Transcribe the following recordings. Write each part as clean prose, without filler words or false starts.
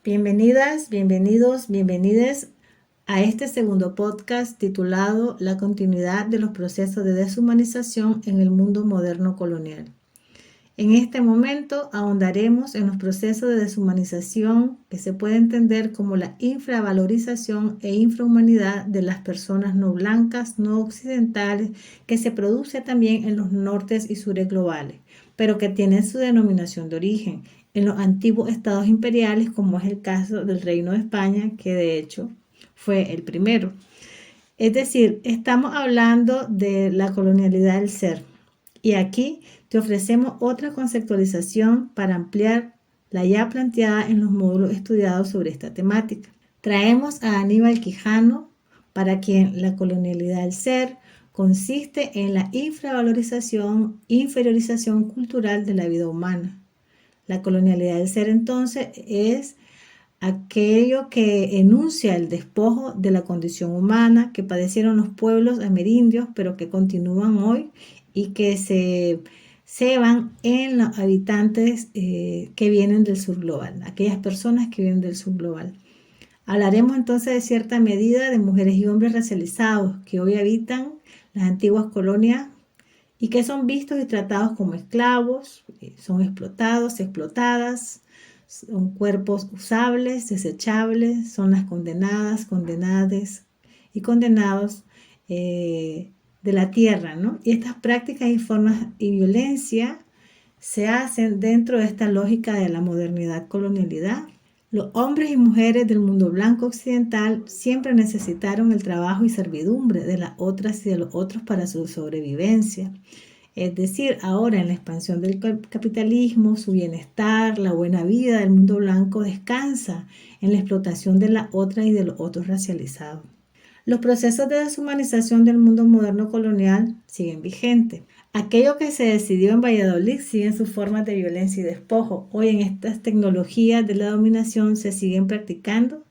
Bienvenidas, bienvenidos, bienvenides a este segundo podcast titulado La continuidad de los procesos de deshumanización en el mundo moderno colonial. En este momento ahondaremos en los procesos de deshumanización que se puede entender como la infravalorización e infrahumanidad de las personas no blancas, no occidentales, que se produce también en los nortes y sures globales, pero que tienen su denominación de origen en los antiguos estados imperiales, como es el caso del Reino de España, que de hecho fue el primero. Es decir, estamos hablando de la colonialidad del ser. Y aquí te ofrecemos otra conceptualización para ampliar la ya planteada en los módulos estudiados sobre esta temática. Traemos a Aníbal Quijano, para quien la colonialidad del ser consiste en la infravalorización, inferiorización cultural de la vida humana. La colonialidad del ser entonces es aquello que enuncia el despojo de la condición humana que padecieron los pueblos amerindios, pero que continúan hoy y que se ceban en los habitantes que vienen del sur global, aquellas personas que vienen del sur global. Hablaremos entonces de cierta medida de mujeres y hombres racializados que hoy habitan las antiguas colonias y que son vistos y tratados como esclavos, son explotados, explotadas, son cuerpos usables, desechables, son las condenadas, condenades y condenados de la tierra, ¿no? Y estas prácticas y formas y violencia se hacen dentro de esta lógica de la modernidad colonialidad. Los hombres y mujeres del mundo blanco occidental siempre necesitaron el trabajo y servidumbre de las otras y de los otros para su sobrevivencia. Es decir, ahora en la expansión del capitalismo, su bienestar, la buena vida del mundo blanco descansa en la explotación de las otras y de los otros racializados. Los procesos de deshumanización del mundo moderno colonial siguen vigentes. Aquello que se decidió en Valladolid sigue en sus formas de violencia y despojo. Hoy en estas tecnologías de la dominación se siguen practicando,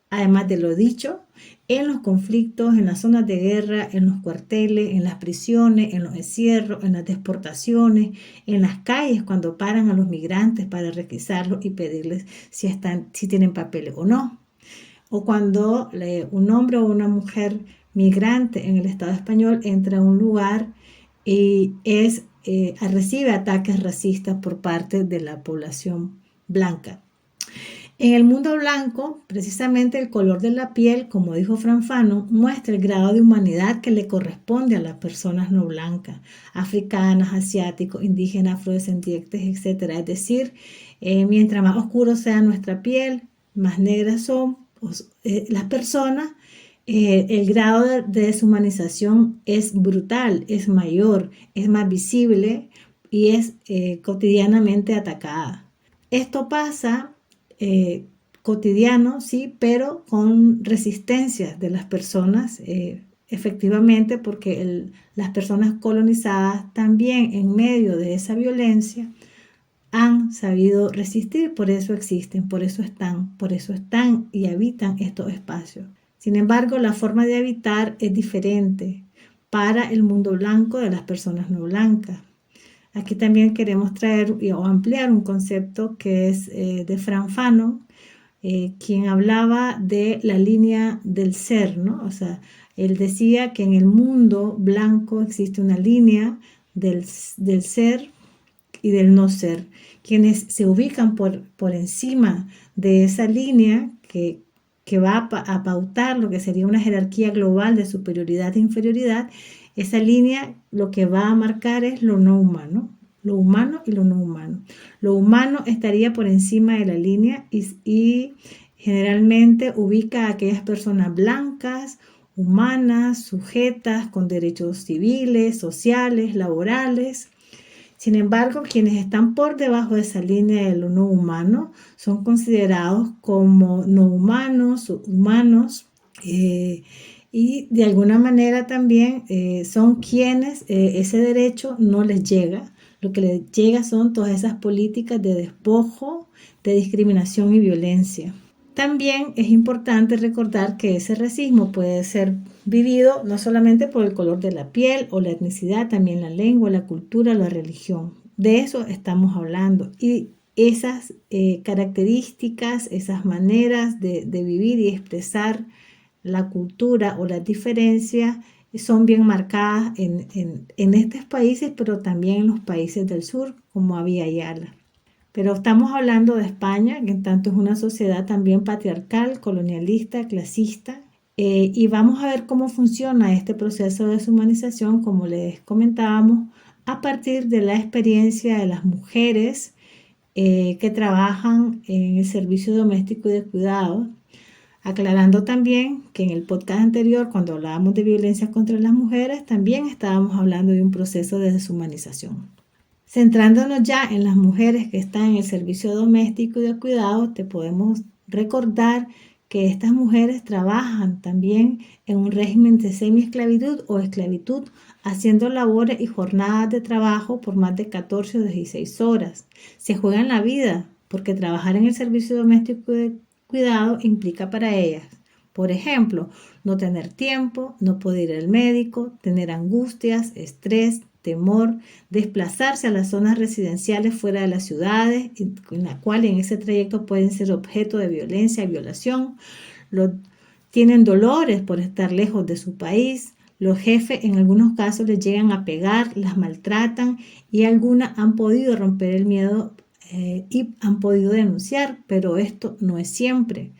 además de lo dicho, en los conflictos, en las zonas de guerra, en los cuarteles, en las prisiones, en los encierros, en las deportaciones, en las calles cuando paran a los migrantes para requisarlos y pedirles si tienen papeles o no. O cuando un hombre o una mujer migrante en el Estado español entra a un lugar y recibe ataques racistas por parte de la población blanca. En el mundo blanco, precisamente el color de la piel, como dijo Frantz Fanon, muestra el grado de humanidad que le corresponde a las personas no blancas, africanas, asiáticos, indígenas, afrodescendientes, etc. Es decir, mientras más oscuro sea nuestra piel, más negras son las personas, el grado de deshumanización es brutal, es mayor, es más visible y es cotidianamente atacada. Esto pasa cotidiano, sí, pero con resistencias de las personas, efectivamente, porque las personas colonizadas también en medio de esa violencia han sabido resistir, por eso existen, por eso están y habitan estos espacios. Sin embargo, la forma de habitar es diferente para el mundo blanco de las personas no blancas. Aquí también queremos traer o ampliar un concepto que es de Frantz Fanon, quien hablaba de la línea del ser, ¿no? O sea, él decía que en el mundo blanco existe una línea del ser y del no ser, quienes se ubican por encima de esa línea que va a pautar lo que sería una jerarquía global de superioridad e inferioridad. Esa línea lo que va a marcar es lo no humano, lo humano y lo no humano. Lo humano estaría por encima de la línea y generalmente ubica a aquellas personas blancas, humanas, sujetas, con derechos civiles, sociales, laborales. Sin embargo, quienes están por debajo de esa línea de lo no humano son considerados como no humanos, humanos, y de alguna manera también son quienes ese derecho no les llega. Lo que les llega son todas esas políticas de despojo, de discriminación y violencia. También es importante recordar que ese racismo puede ser vivido no solamente por el color de la piel o la etnicidad, también la lengua, la cultura, la religión. De eso estamos hablando. Y esas características, esas maneras de vivir y expresar la cultura o las diferencias son bien marcadas en estos países, pero también en los países del sur, como Abya Yala. Pero estamos hablando de España, que en tanto es una sociedad también patriarcal, colonialista, clasista, y vamos a ver cómo funciona este proceso de deshumanización, como les comentábamos, a partir de la experiencia de las mujeres que trabajan en el servicio doméstico y de cuidado, aclarando también que en el podcast anterior, cuando hablábamos de violencia contra las mujeres, también estábamos hablando de un proceso de deshumanización. Centrándonos ya en las mujeres que están en el servicio doméstico y de cuidado, te podemos recordar que estas mujeres trabajan también en un régimen de semiesclavitud o esclavitud, haciendo labores y jornadas de trabajo por más de 14 o 16 horas. Se juegan la vida porque trabajar en el servicio doméstico y de cuidado implica para ellas, por ejemplo, no tener tiempo, no poder ir al médico, tener angustias, estrés, temor, desplazarse a las zonas residenciales fuera de las ciudades, en la cual en ese trayecto pueden ser objeto de violencia y violación. Tienen dolores por estar lejos de su país. Los jefes en algunos casos les llegan a pegar, las maltratan y algunas han podido romper el miedo y han podido denunciar, pero esto no es siempre,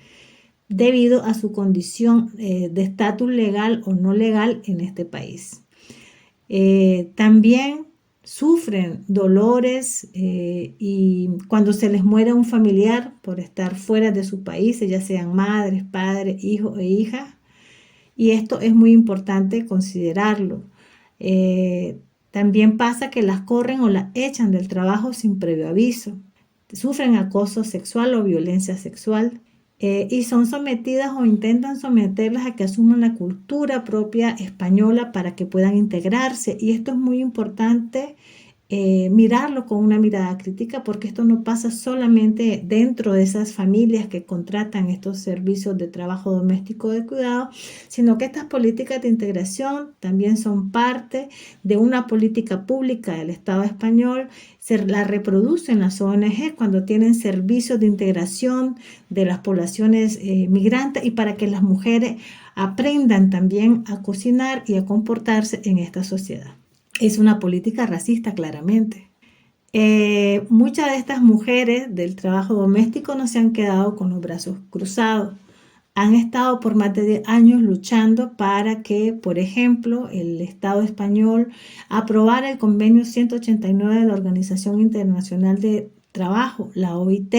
debido a su condición de estatus legal o no legal en este país. También sufren dolores y cuando se les muere un familiar por estar fuera de su país, ya sean madres, padres, hijos e hijas, y esto es muy importante considerarlo. También pasa que las corren o las echan del trabajo sin previo aviso. Sufren acoso sexual o violencia sexual. Y son sometidas o intentan someterlas a que asuman la cultura propia española para que puedan integrarse. Y esto es muy importante mirarlo con una mirada crítica, porque esto no pasa solamente dentro de esas familias que contratan estos servicios de trabajo doméstico de cuidado, sino que estas políticas de integración también son parte de una política pública del Estado español. Se la reproducen las ONG cuando tienen servicios de integración de las poblaciones migrantes y para que las mujeres aprendan también a cocinar y a comportarse en esta sociedad. Es una política racista, claramente. Muchas de estas mujeres del trabajo doméstico no se han quedado con los brazos cruzados. Han estado por más de 10 años luchando para que, por ejemplo, el Estado español aprobara el convenio 189 de la Organización Internacional de Trabajo, la OIT.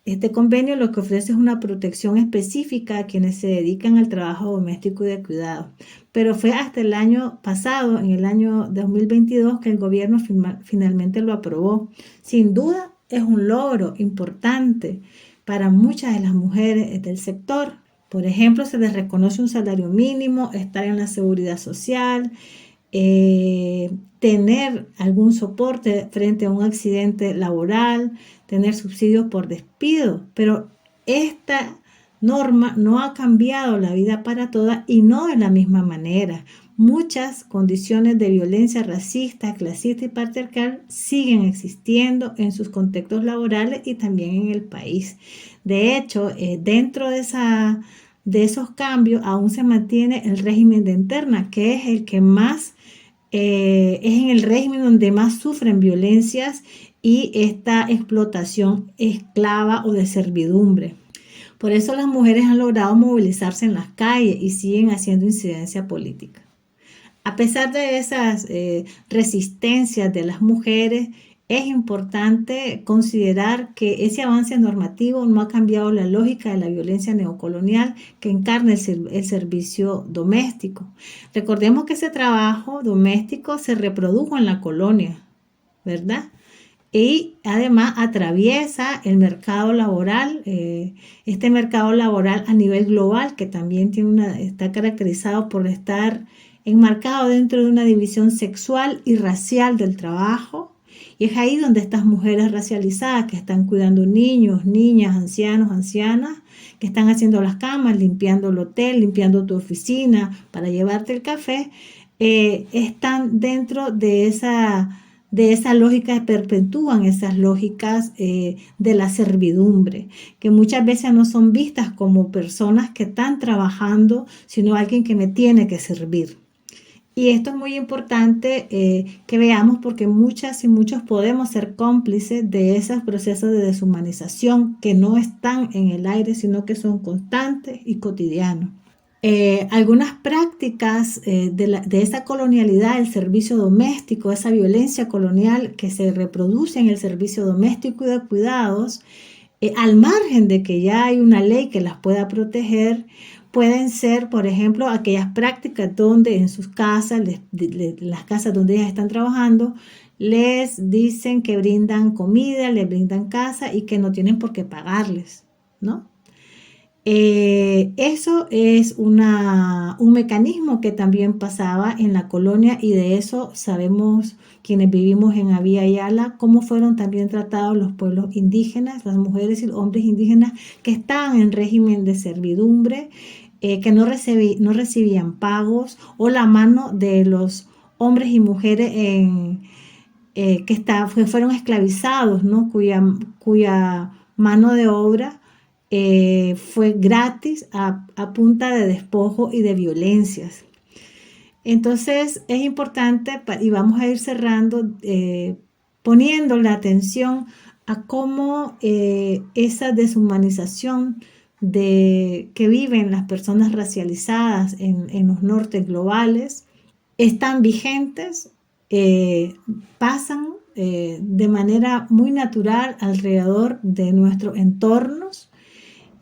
Este convenio lo que ofrece es una protección específica a quienes se dedican al trabajo doméstico y de cuidado. Pero fue hasta el año pasado, en el año 2022, que el gobierno finalmente lo aprobó. Sin duda, es un logro importante para muchas de las mujeres del sector. Por ejemplo, se les reconoce un salario mínimo, estar en la seguridad social, tener algún soporte frente a un accidente laboral, tener subsidios por despido, pero esta norma no ha cambiado la vida para todas y no de la misma manera. Muchas condiciones de violencia racista, clasista y patriarcal siguen existiendo en sus contextos laborales y también en el país. De hecho, dentro de esos cambios aún se mantiene el régimen de interna, que es el que más es en el régimen donde más sufren violencias y esta explotación esclava o de servidumbre. Por eso las mujeres han logrado movilizarse en las calles y siguen haciendo incidencia política. A pesar de esas resistencias de las mujeres, es importante considerar que ese avance normativo no ha cambiado la lógica de la violencia neocolonial que encarna el servicio doméstico. Recordemos que ese trabajo doméstico se reprodujo en la colonia, ¿verdad? Y además atraviesa el mercado laboral, este mercado laboral a nivel global, que también está caracterizado por estar enmarcado dentro de una división sexual y racial del trabajo. Y es ahí donde estas mujeres racializadas que están cuidando niños, niñas, ancianos, ancianas, que están haciendo las camas, limpiando el hotel, limpiando tu oficina para llevarte el café, están dentro de de esa lógica, perpetúan esas lógicas de la servidumbre, que muchas veces no son vistas como personas que están trabajando, sino alguien que me tiene que servir. Y esto es muy importante que veamos, porque muchas y muchos podemos ser cómplices de esos procesos de deshumanización que no están en el aire, sino que son constantes y cotidianos. Algunas prácticas de esa colonialidad, el servicio doméstico, esa violencia colonial que se reproduce en el servicio doméstico y de cuidados, al margen de que ya hay una ley que las pueda proteger, pueden ser, por ejemplo, aquellas prácticas donde en sus casas, las casas donde ellas están trabajando, les dicen que brindan comida, les brindan casa y que no tienen por qué pagarles, ¿no? Eso es un mecanismo que también pasaba en la colonia, y de eso sabemos quienes vivimos en Abya Yala cómo fueron también tratados los pueblos indígenas, las mujeres y los hombres indígenas que estaban en régimen de servidumbre, que no recibían pagos, o la mano de los hombres y mujeres que fueron esclavizados, ¿no? cuya mano de obra fue gratis a punta de despojo y de violencias. Entonces es importante, y vamos a ir cerrando, poniendo la atención a cómo esa deshumanización que viven las personas racializadas en los nortes globales están vigentes, pasan de manera muy natural alrededor de nuestros entornos.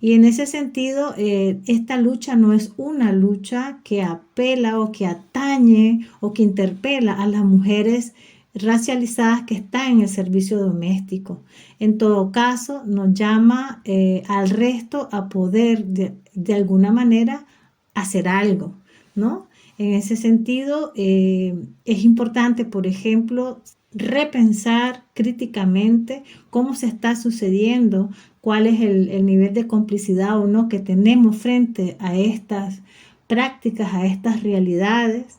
Y en ese sentido, esta lucha no es una lucha que apela o que atañe o que interpela a las mujeres racializadas que están en el servicio doméstico. En todo caso, nos llama al resto a poder de alguna manera hacer algo, ¿no? En ese sentido, es importante, por ejemplo, repensar críticamente cómo se está sucediendo, cuál es el nivel de complicidad o no que tenemos frente a estas prácticas, a estas realidades.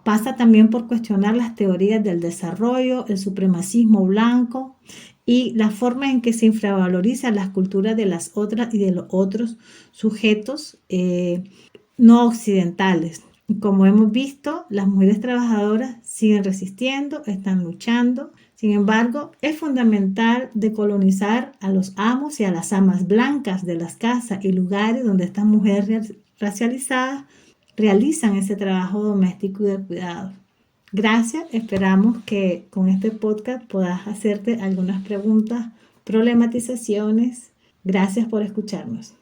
Pasa también por cuestionar las teorías del desarrollo, el supremacismo blanco y la forma en que se infravalorizan las culturas de las otras y de los otros sujetos no occidentales. Como hemos visto, las mujeres trabajadoras siguen resistiendo, están luchando. Sin embargo, es fundamental decolonizar a los amos y a las amas blancas de las casas y lugares donde estas mujeres racializadas realizan ese trabajo doméstico y de cuidado. Gracias, esperamos que con este podcast puedas hacerte algunas preguntas, problematizaciones. Gracias por escucharnos.